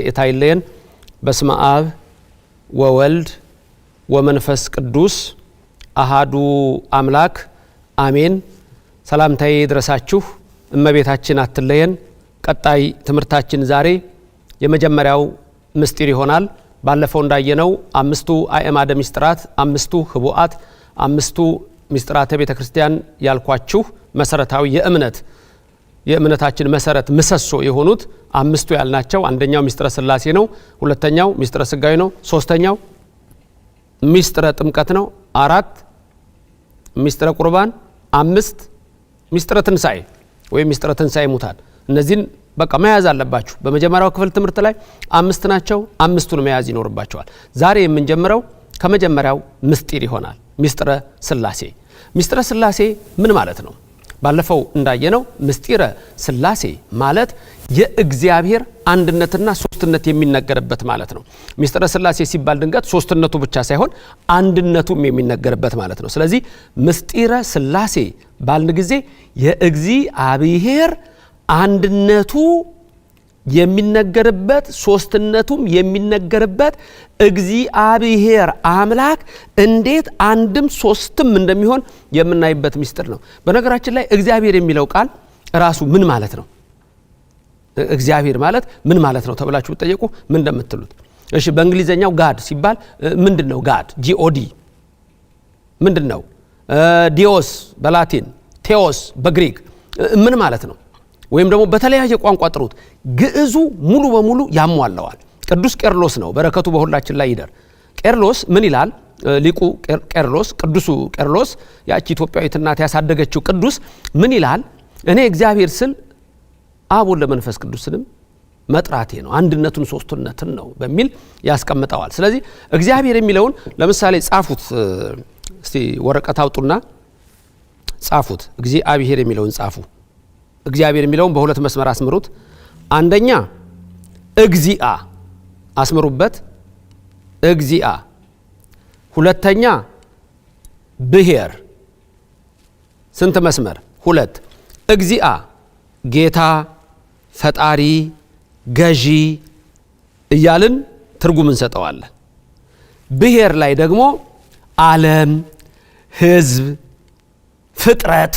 የታይለየን በስመ አብ ወወልድ ወመንፈስ ቅዱስ አሃዱ አምላክ አሜን። ሰላምታዬ ይድረሳችሁ። እመቤታችን አትለየን። ቀጣይ ትምህርታችን ዛሬ የመጀመሪያው ምስጢር ይሆናል። ባለፈው እንዳየነው አምስቱ አእማደ ምስጢራት፣ አምስቱ ህቡአት፣ አምስቱ ምስጢራተ ቤተ ክርስቲያን ያልኳችሁ መሰረታዊ የእምነታችን መሰረት ምሰሶ የሆኑት አምስቱ ያልናቸው አንደኛው ምስጢረ ሥላሴ ነው፣ ሁለተኛው ምስጢረ ሥጋዌ ነው፣ ሶስተኛው ምስጢረ ጥምቀት ነው፣ አራት ምስጢረ ቁርባን፣ አምስት ምስጢረ ትንሣኤ ወይም ምስጢረ ትንሣኤ ሙታን። እነዚህን በቃ መያዝ አለባችሁ። በመጀመሪያው ክፍል ትምህርት ላይ አምስት ናቸው፣ አምስቱን መያዝ ይኖርባቸዋል። ዛሬ የምንጀምረው ከመጀመሪያው ምስጢር ይሆናል። ምስጢረ ሥላሴ። ምስጢረ ሥላሴ ምን ማለት ነው? ባለፈው እንዳየነው ምስጢረ ሥላሴ ማለት የእግዚአብሔር አንድነትና ሶስትነት የሚነገርበት ማለት ነው። ምስጢረ ሥላሴ ሲባል ድንገት ሶስትነቱ ብቻ ሳይሆን አንድነቱም የሚነገርበት ማለት ነው። ስለዚህ ምስጢረ ሥላሴ ባልን ጊዜ የእግዚአብሔር አንድነቱ የሚነገርበት ሶስትነቱም የሚነገርበት እግዚአብሔር አምላክ እንዴት አንድም ሶስትም እንደሚሆን የምናይበት ምስጢር ነው። በነገራችን ላይ እግዚአብሔር የሚለው ቃል ራሱ ምን ማለት ነው? እግዚአብሔር ማለት ምን ማለት ነው ተብላችሁ ብትጠየቁ ምን እንደምትሉት? እሺ በእንግሊዘኛው ጋድ ሲባል ምንድነው? ጋድ ጂኦዲ ምንድነው? ዲዮስ በላቲን፣ ቴዎስ በግሪክ ምን ማለት ነው? ወይም ደግሞ በተለያየ ቋንቋ ጥሩት። ግዕዙ ሙሉ በሙሉ ያሟላዋል። ቅዱስ ቄርሎስ ነው፣ በረከቱ በሁላችን ላይ ይደር። ቄርሎስ ምን ይላል? ሊቁ ቄርሎስ፣ ቅዱሱ ቄርሎስ፣ ያቺ ኢትዮጵያዊት እናት ያሳደገችው ቅዱስ ምን ይላል? እኔ እግዚአብሔር ስል አብ ወልድ መንፈስ ቅዱስንም መጥራቴ ነው፣ አንድነቱን ሶስትነትን ነው በሚል ያስቀምጠዋል። ስለዚህ እግዚአብሔር የሚለውን ለምሳሌ ጻፉት እስቲ፣ ወረቀት አውጡና ጻፉት። እግዚአብሔር የሚለውን ጻፉ። እግዚአብሔር የሚለውን በሁለት መስመር አስምሩት። አንደኛ እግዚአ አስምሩበት፣ እግዚአ። ሁለተኛ ብሔር። ስንት መስመር? ሁለት። እግዚአ ጌታ፣ ፈጣሪ፣ ገዢ እያልን ትርጉም እንሰጠዋለን። ብሔር ላይ ደግሞ ዓለም፣ ህዝብ፣ ፍጥረት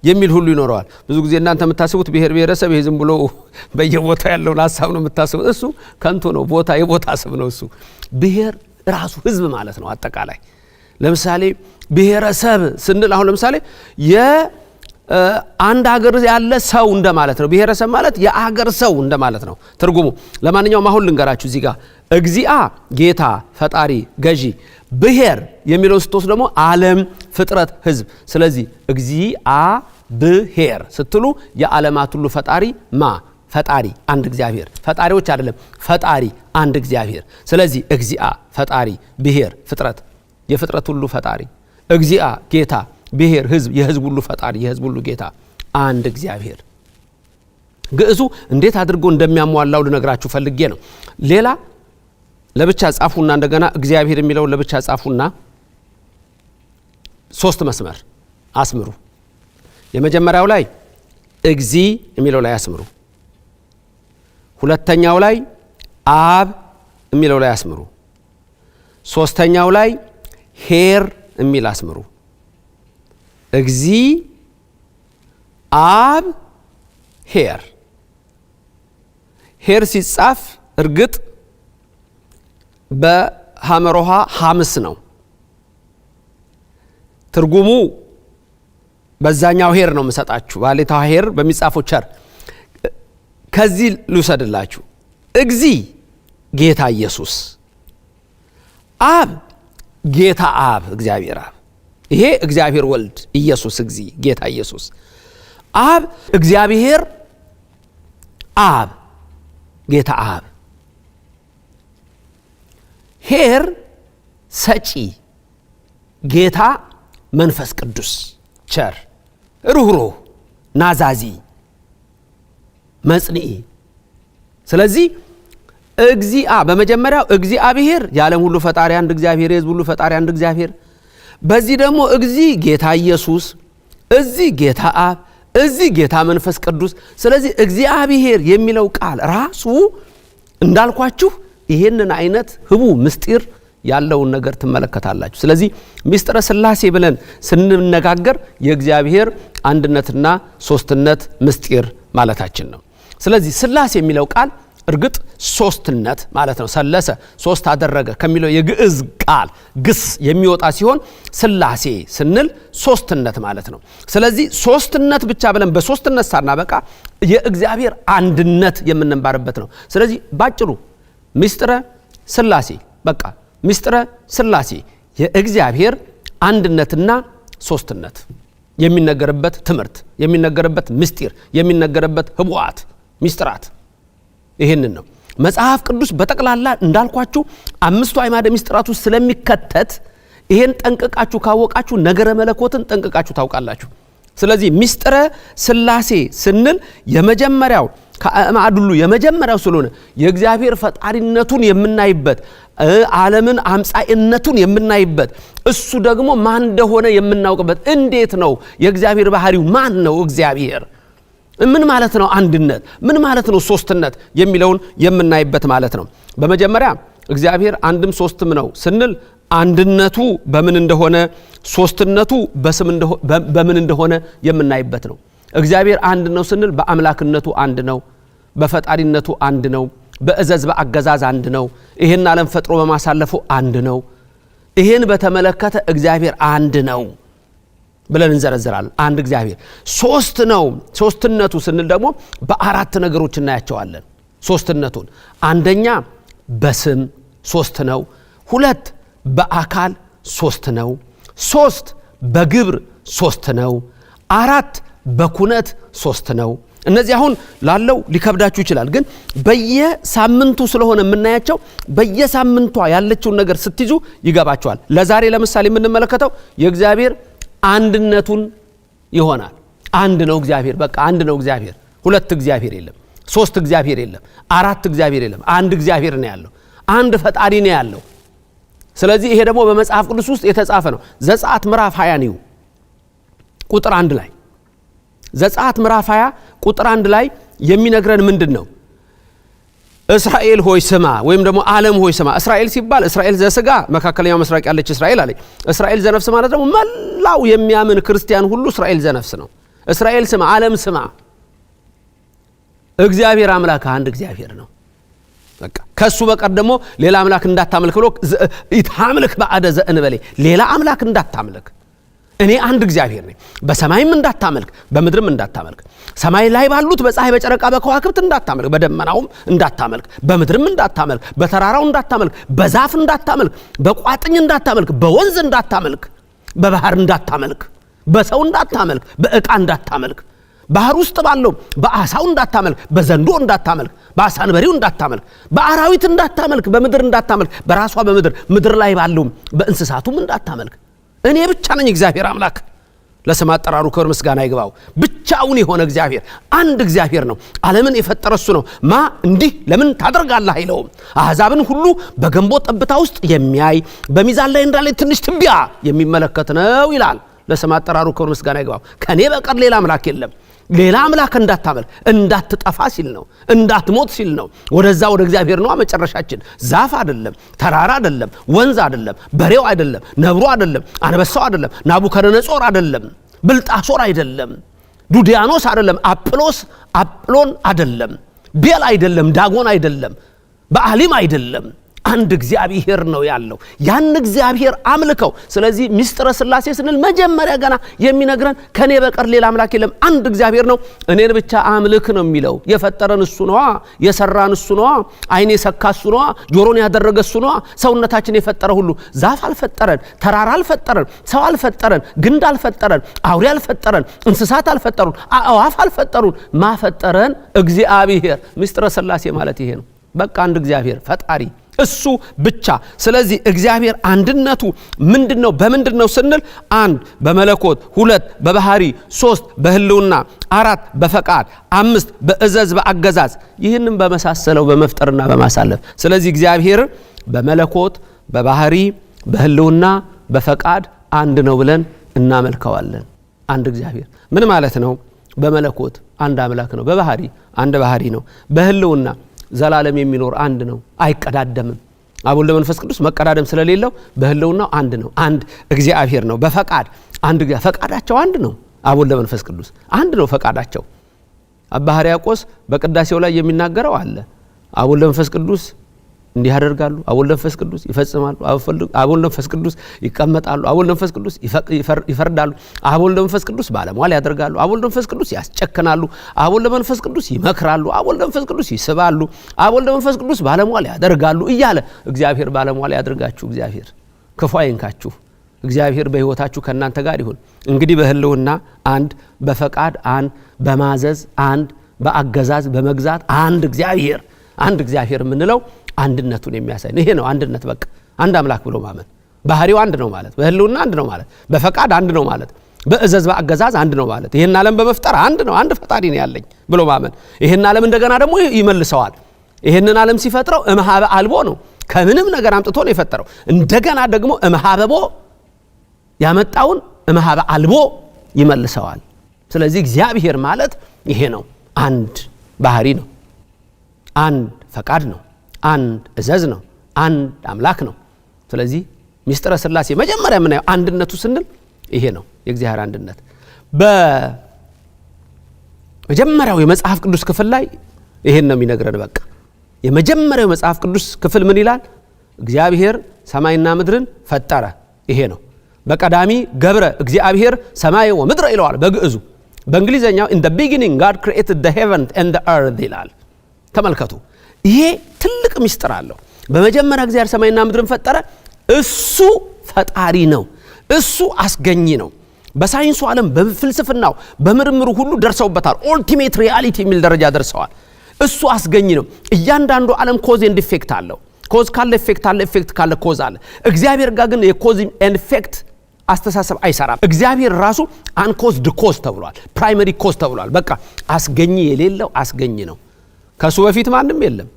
የሚል ሁሉ ይኖረዋል። ብዙ ጊዜ እናንተ የምታስቡት ብሔር ብሔረሰብ ይሄ ዝም ብሎ በየቦታው ያለውን ሐሳብ ነው የምታስቡት። እሱ ከንቱ ነው። የቦታ ስም ነው እሱ። ብሔር ራሱ ህዝብ ማለት ነው አጠቃላይ። ለምሳሌ ብሔረሰብ ስንል አሁን ለምሳሌ የአንድ ሀገር ያለ ሰው እንደማለት ነው። ብሔረሰብ ማለት የአገር ሰው እንደማለት ነው ትርጉሙ። ለማንኛውም አሁን ልንገራችሁ እዚህ ጋር እግዚአ ጌታ፣ ፈጣሪ፣ ገዢ፣ ብሔር የሚለው ስትወስድ ደግሞ ዓለም፣ ፍጥረት፣ ህዝብ። ስለዚህ እግዚአ ብሔር ስትሉ የዓለማት ሁሉ ፈጣሪ ፈጣሪ አንድ እግዚአብሔር፣ ፈጣሪዎች አይደለም፣ ፈጣሪ አንድ እግዚአብሔር። ስለዚህ እግዚአ ፈጣሪ፣ ብሔር ፍጥረት፣ የፍጥረት ሁሉ ፈጣሪ፣ እግዚአ ጌታ፣ ብሔር ህዝብ፣ የህዝብ ሁሉ ፈጣሪ፣ የህዝብ ሁሉ ጌታ፣ አንድ እግዚአብሔር። ግዕዙ እንዴት አድርጎ እንደሚያሟላው ልነግራችሁ ፈልጌ ነው። ሌላ ለብቻ ጻፉና እንደገና እግዚአብሔር የሚለውን ለብቻ ጻፉና ሶስት መስመር አስምሩ። የመጀመሪያው ላይ እግዚ የሚለው ላይ አስምሩ። ሁለተኛው ላይ አብ የሚለው ላይ አስምሩ። ሶስተኛው ላይ ሄር የሚል አስምሩ። እግዚ አብ ሄር። ሄር ሲጻፍ እርግጥ በሐመሮሃ ሐምስ ነው ትርጉሙ። በዛኛው ሄር ነው የምሰጣችሁ፣ ባሌታው ሄር በሚጻፈው ቸር። ከዚህ ልውሰድላችሁ። እግዚ ጌታ ኢየሱስ፣ አብ ጌታ አብ እግዚአብሔር አብ። ይሄ እግዚአብሔር ወልድ ኢየሱስ፣ እግዚ ጌታ ኢየሱስ፣ አብ እግዚአብሔር አብ ጌታ አብ። ሄር ሰጪ ጌታ መንፈስ ቅዱስ፣ ቸር ሩህሩህ ናዛዚ መጽንዒ። ስለዚህ እግዚአ በመጀመሪያው እግዚአብሔር የዓለም ሁሉ ፈጣሪ አንድ እግዚአብሔር፣ የሕዝብ ሁሉ ፈጣሪ አንድ እግዚአብሔር። በዚህ ደግሞ እግዚ ጌታ ኢየሱስ፣ እዚህ ጌታ አብ፣ እዚህ ጌታ መንፈስ ቅዱስ። ስለዚህ እግዚአብሔር የሚለው ቃል ራሱ እንዳልኳችሁ ይሄንን አይነት ህቡ ምስጢር ያለውን ነገር ትመለከታላችሁ። ስለዚህ ሚስጥረ ሥላሴ ብለን ስንነጋገር የእግዚአብሔር አንድነትና ሶስትነት ምስጢር ማለታችን ነው። ስለዚህ ሥላሴ የሚለው ቃል እርግጥ ሶስትነት ማለት ነው። ሰለሰ ሶስት አደረገ ከሚለው የግዕዝ ቃል ግስ የሚወጣ ሲሆን ሥላሴ ስንል ሶስትነት ማለት ነው። ስለዚህ ሶስትነት ብቻ ብለን በሶስትነት ሳናበቃ የእግዚአብሔር አንድነት የምንማርበት ነው። ስለዚህ ባጭሩ ሚስጥረ ሥላሴ በቃ ሚስጥረ ሥላሴ የእግዚአብሔር አንድነትና ሶስትነት የሚነገርበት ትምህርት፣ የሚነገርበት ምስጢር፣ የሚነገርበት ህቡዓት ሚስጥራት ይሄንን ነው። መጽሐፍ ቅዱስ በጠቅላላ እንዳልኳችሁ አምስቱ አዕማደ ሚስጥራት ውስጥ ስለሚከተት ይሄን ጠንቅቃችሁ ካወቃችሁ ነገረ መለኮትን ጠንቅቃችሁ ታውቃላችሁ። ስለዚህ ሚስጥረ ሥላሴ ስንል የመጀመሪያው ከአዕማድ ሁሉ የመጀመሪያው ስለሆነ የእግዚአብሔር ፈጣሪነቱን የምናይበት፣ ዓለምን አምጻኢነቱን የምናይበት፣ እሱ ደግሞ ማን እንደሆነ የምናውቅበት፣ እንዴት ነው የእግዚአብሔር ባህሪው ማን ነው እግዚአብሔር ምን ማለት ነው አንድነት ምን ማለት ነው ሶስትነት የሚለውን የምናይበት ማለት ነው። በመጀመሪያ እግዚአብሔር አንድም ሶስትም ነው ስንል አንድነቱ በምን እንደሆነ ሶስትነቱ በምን እንደሆነ የምናይበት ነው። እግዚአብሔር አንድ ነው ስንል በአምላክነቱ አንድ ነው፣ በፈጣሪነቱ አንድ ነው፣ በእዘዝ በአገዛዝ አንድ ነው፣ ይሄን ዓለም ፈጥሮ በማሳለፉ አንድ ነው። ይሄን በተመለከተ እግዚአብሔር አንድ ነው ብለን እንዘረዝራለን። አንድ እግዚአብሔር ሶስት ነው። ሶስትነቱ ስንል ደግሞ በአራት ነገሮች እናያቸዋለን ሶስትነቱን። አንደኛ በስም ሶስት ነው፣ ሁለት በአካል ሶስት ነው፣ ሶስት በግብር ሶስት ነው፣ አራት በኩነት ሶስት ነው። እነዚህ አሁን ላለው ሊከብዳችሁ ይችላል፣ ግን በየሳምንቱ ስለሆነ የምናያቸው በየሳምንቷ ያለችውን ነገር ስትይዙ ይገባቸዋል። ለዛሬ ለምሳሌ የምንመለከተው የእግዚአብሔር አንድነቱን ይሆናል። አንድ ነው እግዚአብሔር፣ በቃ አንድ ነው እግዚአብሔር። ሁለት እግዚአብሔር የለም፣ ሶስት እግዚአብሔር የለም፣ አራት እግዚአብሔር የለም፣ አንድ እግዚአብሔር ነው ያለው፣ አንድ ፈጣሪ ነው ያለው። ስለዚህ ይሄ ደግሞ በመጽሐፍ ቅዱስ ውስጥ የተጻፈ ነው። ዘጸአት ምዕራፍ 20 ነው ቁጥር 1 ላይ ዘጸአት ምዕራፍ 20 ቁጥር 1 ላይ የሚነግረን ምንድነው? እስራኤል ሆይ ስማ፣ ወይም ደግሞ ዓለም ሆይ ስማ። እስራኤል ሲባል እስራኤል ዘስጋ መካከለኛው ምስራቅ ያለች እስራኤል አለ። እስራኤል ዘነፍስ ማለት ደግሞ መላው የሚያምን ክርስቲያን ሁሉ እስራኤል ዘነፍስ ነው። እስራኤል ስማ፣ ዓለም ስማ፣ እግዚአብሔር አምላክ አንድ እግዚአብሔር ነው። በቃ ከሱ በቀር ደግሞ ሌላ አምላክ እንዳታመልክ ብሎ ይታምልክ ባዕደ ዘእንበሌ፣ ሌላ አምላክ እንዳታመልክ፣ እኔ አንድ እግዚአብሔር ነኝ። በሰማይም እንዳታመልክ፣ በምድርም እንዳታመልክ፣ ሰማይ ላይ ባሉት በፀሐይ በጨረቃ በከዋክብት እንዳታመልክ፣ በደመናውም እንዳታመልክ፣ በምድርም እንዳታመልክ፣ በተራራው እንዳታመልክ፣ በዛፍ እንዳታመልክ፣ በቋጥኝ እንዳታመልክ፣ በወንዝ እንዳታመልክ፣ በባህር እንዳታመልክ፣ በሰው እንዳታመልክ፣ በእቃ እንዳታመልክ፣ ባህር ውስጥ ባለው በአሳው እንዳታመልክ፣ በዘንዶ እንዳታመልክ፣ በአሳንበሪው እንዳታመልክ፣ በአራዊት እንዳታመልክ፣ በምድር እንዳታመልክ፣ በራሷ ምድር ላይ ባለው በእንስሳቱም እንዳታመልክ፣ እኔ ብቻ ነኝ እግዚአብሔር አምላክ። ለስም አጠራሩ ክብር ምስጋና ይግባው። ብቻውን የሆነ እግዚአብሔር አንድ እግዚአብሔር ነው። ዓለምን የፈጠረ እሱ ነው። እንዲህ ለምን ታደርጋለህ አይለውም። አሕዛብን ሁሉ በገንቦ ጠብታ ውስጥ የሚያይ በሚዛን ላይ እንዳለ ትንሽ ትቢያ የሚመለከት ነው ይላል። ለስም አጠራሩ ክብር ምስጋና ይግባው። ከኔ በቀር ሌላ አምላክ የለም። ሌላ አምላክ እንዳታመልክ፣ እንዳትጠፋ ሲል ነው፣ እንዳትሞት ሲል ነው። ወደዛ ወደ እግዚአብሔር ነው መጨረሻችን። ዛፍ አይደለም፣ ተራራ አይደለም፣ ወንዝ አይደለም፣ በሬው አይደለም፣ ነብሩ አይደለም፣ አንበሳው አይደለም፣ ናቡከደነጾር አይደለም፣ ብልጣሶር አይደለም፣ ዱዲያኖስ አይደለም፣ አጵሎን አይደለም፣ ቤል አይደለም፣ ዳጎን አይደለም፣ በአሊም አይደለም። አንድ እግዚአብሔር ነው ያለው። ያን እግዚአብሔር አምልከው። ስለዚህ ሚስጥረ ሥላሴ ስንል መጀመሪያ ገና የሚነግረን ከኔ በቀር ሌላ አምላክ የለም፣ አንድ እግዚአብሔር ነው፣ እኔን ብቻ አምልክ ነው የሚለው። የፈጠረን እሱ ነዋ፣ የሰራን እሱ ነዋ፣ አይን የሰካ እሱ ነዋ፣ ጆሮን ያደረገ እሱ ነዋ። ሰውነታችን የፈጠረ ሁሉ ዛፍ አልፈጠረን፣ ተራራ አልፈጠረን፣ ሰው አልፈጠረን፣ ግንድ አልፈጠረን፣ አውሬ አልፈጠረን፣ እንስሳት አልፈጠሩን፣ አእዋፍ አልፈጠሩን። ማፈጠረን እግዚአብሔር። ሚስጥረ ሥላሴ ማለት ይሄ ነው። በቃ አንድ እግዚአብሔር ፈጣሪ እሱ ብቻ። ስለዚህ እግዚአብሔር አንድነቱ ምንድነው? በምንድነው ስንል አንድ በመለኮት፣ ሁለት በባህሪ፣ ሶስት በህልውና፣ አራት በፈቃድ፣ አምስት በእዘዝ በአገዛዝ፣ ይህንን በመሳሰለው በመፍጠርና በማሳለፍ። ስለዚህ እግዚአብሔር በመለኮት፣ በባህሪ፣ በህልውና፣ በፈቃድ አንድ ነው ብለን እናመልከዋለን። አንድ እግዚአብሔር ምን ማለት ነው? በመለኮት አንድ አምላክ ነው። በባህሪ አንድ ባህሪ ነው። በህልውና ዘላለም የሚኖር አንድ ነው አይቀዳደምም አብ ወልድ መንፈስ ቅዱስ መቀዳደም ስለሌለው በህልውናው አንድ ነው አንድ እግዚአብሔር ነው በፈቃድ አንድ ፈቃዳቸው አንድ ነው አብ ወልድ መንፈስ ቅዱስ አንድ ነው ፈቃዳቸው አባ ሕርያቆስ በቅዳሴው ላይ የሚናገረው አለ አብ ወልድ መንፈስ ቅዱስ እንዲህ ያደርጋሉ አብ ወልድ መንፈስ ቅዱስ ይፈጽማሉ አብ ወልድ መንፈስ ቅዱስ ይቀመጣሉ አብ ወልድ መንፈስ ቅዱስ ይፈርዳሉ አብ ወልድ መንፈስ ቅዱስ ባለሟል ያደርጋሉ አብ ወልድ መንፈስ ቅዱስ ያስጨክናሉ አብ ወልድ መንፈስ ቅዱስ ይመክራሉ አብ ወልድ መንፈስ ቅዱስ ይስባሉ አብ ወልድ መንፈስ ቅዱስ ባለሟል ያደርጋሉ እያለ እግዚአብሔር ባለሟል ያደርጋችሁ እግዚአብሔር ክፉ አይንካችሁ እግዚአብሔር በህይወታችሁ ከናንተ ጋር ይሁን እንግዲህ በህልውና አንድ በፈቃድ አንድ በማዘዝ አንድ በአገዛዝ በመግዛት አንድ እግዚአብሔር ምንለው አንድነቱን የሚያሳይ ነው ይሄ ነው አንድነት በቃ አንድ አምላክ ብሎ ማመን ባህሪው አንድ ነው ማለት በህልውና አንድ ነው ማለት በፈቃድ አንድ ነው ማለት በእዘዝ በአገዛዝ አንድ ነው ማለት ይሄን ዓለም በመፍጠር አንድ ነው አንድ ፈጣሪ ነው ያለኝ ብሎ ማመን ይሄን ዓለም እንደገና ደግሞ ይመልሰዋል ይሄንን ዓለም ሲፈጥረው እምሃበ አልቦ ነው ከምንም ነገር አምጥቶ ነው የፈጠረው እንደገና ደግሞ እምሃበቦ ያመጣውን እምሃበ አልቦ ይመልሰዋል ስለዚህ እግዚአብሔር ማለት ይሄ ነው አንድ ባህሪ ነው አንድ ፈቃድ ነው አንድ እዘዝ ነው አንድ አምላክ ነው ስለዚህ ሚስጥረ ሥላሴ መጀመሪያ ምን ያው አንድነቱ ስንል ይሄ ነው የእግዚአብሔር አንድነት በመጀመሪያው የመጽሐፍ ቅዱስ ክፍል ላይ ይሄን ነው የሚነግረን በቃ የመጀመሪያው የመጽሐፍ ቅዱስ ክፍል ምን ይላል እግዚአብሔር ሰማይና ምድርን ፈጠረ ይሄ ነው በቀዳሚ ገብረ እግዚአብሔር ሰማይ ወምድር ይለዋል በግዕዙ በእንግሊዘኛው in the beginning God created the heaven and the earth ይላል ተመልከቱ ይሄ ትልቅ ምስጢር አለው በመጀመሪያ እግዚአብሔር ሰማይና ምድርን ፈጠረ እሱ ፈጣሪ ነው እሱ አስገኝ ነው በሳይንሱ ዓለም በፍልስፍናው በምርምሩ ሁሉ ደርሰውበታል ኦልቲሜት ሪያሊቲ የሚል ደረጃ ደርሰዋል እሱ አስገኝ ነው እያንዳንዱ ዓለም ኮዝ ኤንድ ኢፌክት አለው ኮዝ ካለ ኢፌክት አለ ኢፌክት ካለ ኮዝ አለ እግዚአብሔር ጋር ግን የኮዝ ኤንድ ኢፌክት አስተሳሰብ አይሰራም እግዚአብሔር ራሱ አንኮዝድ ኮዝ ተብሏል ፕራይመሪ ኮዝ ተብሏል በቃ አስገኝ የሌለው አስገኝ ነው ከሱ በፊት ማንም የለም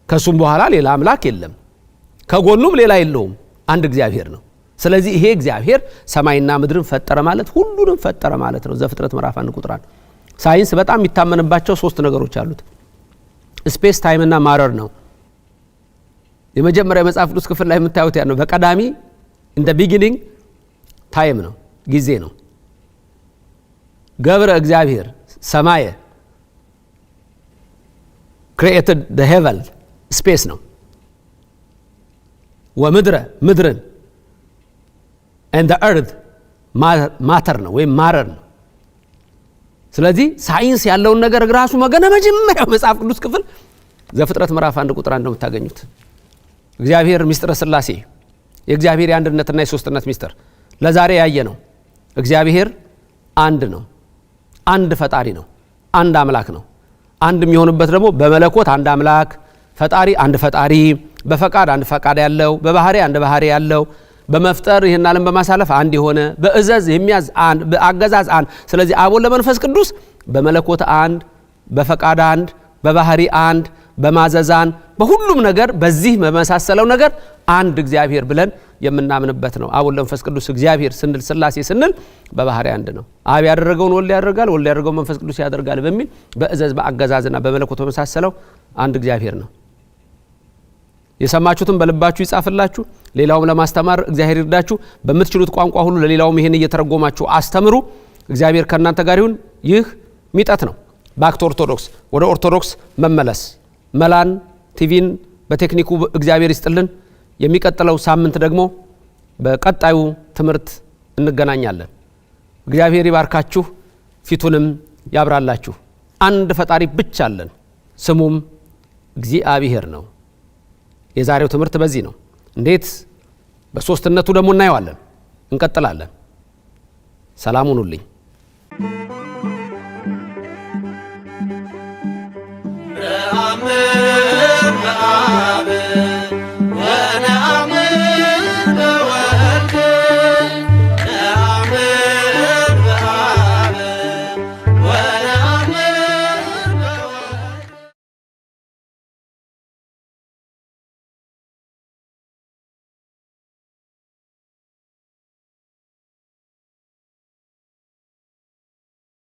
ከሱም በኋላ ሌላ አምላክ የለም ከጎኑም ሌላ የለውም አንድ እግዚአብሔር ነው ስለዚህ ይሄ እግዚአብሔር ሰማይና ምድርን ፈጠረ ማለት ሁሉንም ፈጠረ ማለት ነው ዘፍጥረት ምዕራፍ 1 ቁጥር 1 ሳይንስ በጣም የሚታመንባቸው ሶስት ነገሮች አሉት ስፔስ ታይም እና ማተር ነው የመጀመሪያ መጽሐፍ ቅዱስ ክፍል ላይ የምታዩት ያ ነው በቀዳሚ in the beginning ታይም ነው ጊዜ ነው ገብረ እግዚአብሔር ሰማየ created the heaven space ነው ምድርን and the earth matter ነው ወይም ማረር ነው ስለዚህ ሳይንስ ያለውን ነገር ራሱ መጀመሪያው መጽሐፍ ቅዱስ ክፍል ዘፍጥረት ምዕራፍ 1 ቁጥር 1 ነው የምታገኙት እግዚአብሔር ሚስጥረ ሥላሴ የእግዚአብሔር የአንድነትና የሶስትነት ሚስጥር ለዛሬ ያየ ነው እግዚአብሔር አንድ ነው አንድ ፈጣሪ ነው አንድ አምላክ ነው አንድ የሚሆንበት ደግሞ በመለኮት አንድ አምላክ ፈጣሪ አንድ ፈጣሪ በፈቃድ አንድ ፈቃድ ያለው በባህሪ አንድ ባህሪ ያለው በመፍጠር ይሄን ዓለም በማሳለፍ አንድ የሆነ በእዘዝ የሚያዝ አንድ በአገዛዝ አንድ ስለዚህ አብ ወልድ መንፈስ ቅዱስ በመለኮት አንድ በፈቃድ አንድ በባህሪ አንድ በማዘዛን በሁሉም ነገር በዚህ በመሳሰለው ነገር አንድ እግዚአብሔር ብለን የምናምንበት ነው አብ ወልድ መንፈስ ቅዱስ እግዚአብሔር ስንል ሥላሴ ስንል በባህሪ አንድ ነው አብ ያደረገውን ወልድ ያደርጋል ወልድ ያደረገውን መንፈስ ቅዱስ ያደርጋል በሚል በእዘዝ በአገዛዝና በመለኮት በመሳሰለው አንድ እግዚአብሔር ነው የሰማችሁትን በልባችሁ ይጻፍላችሁ ሌላውም ለማስተማር እግዚአብሔር ይርዳችሁ በምትችሉት ቋንቋ ሁሉ ለሌላውም ይሄን እየተረጎማችሁ አስተምሩ እግዚአብሔር ከናንተ ጋር ይሁን ይህ ሚጠት ነው ባክ ቱ ኦርቶዶክስ ወደ ኦርቶዶክስ መመለስ መላን ቲቪን በቴክኒኩ እግዚአብሔር ይስጥልን የሚቀጥለው ሳምንት ደግሞ በቀጣዩ ትምህርት እንገናኛለን እግዚአብሔር ይባርካችሁ ፊቱንም ያብራላችሁ አንድ ፈጣሪ ብቻ አለን ስሙም እግዚአብሔር ነው የዛሬው ትምህርት በዚህ ነው እንዴት በሶስትነቱ ደግሞ እናየዋለን እንቀጥላለን ሰላም ሁኑልኝ በአብ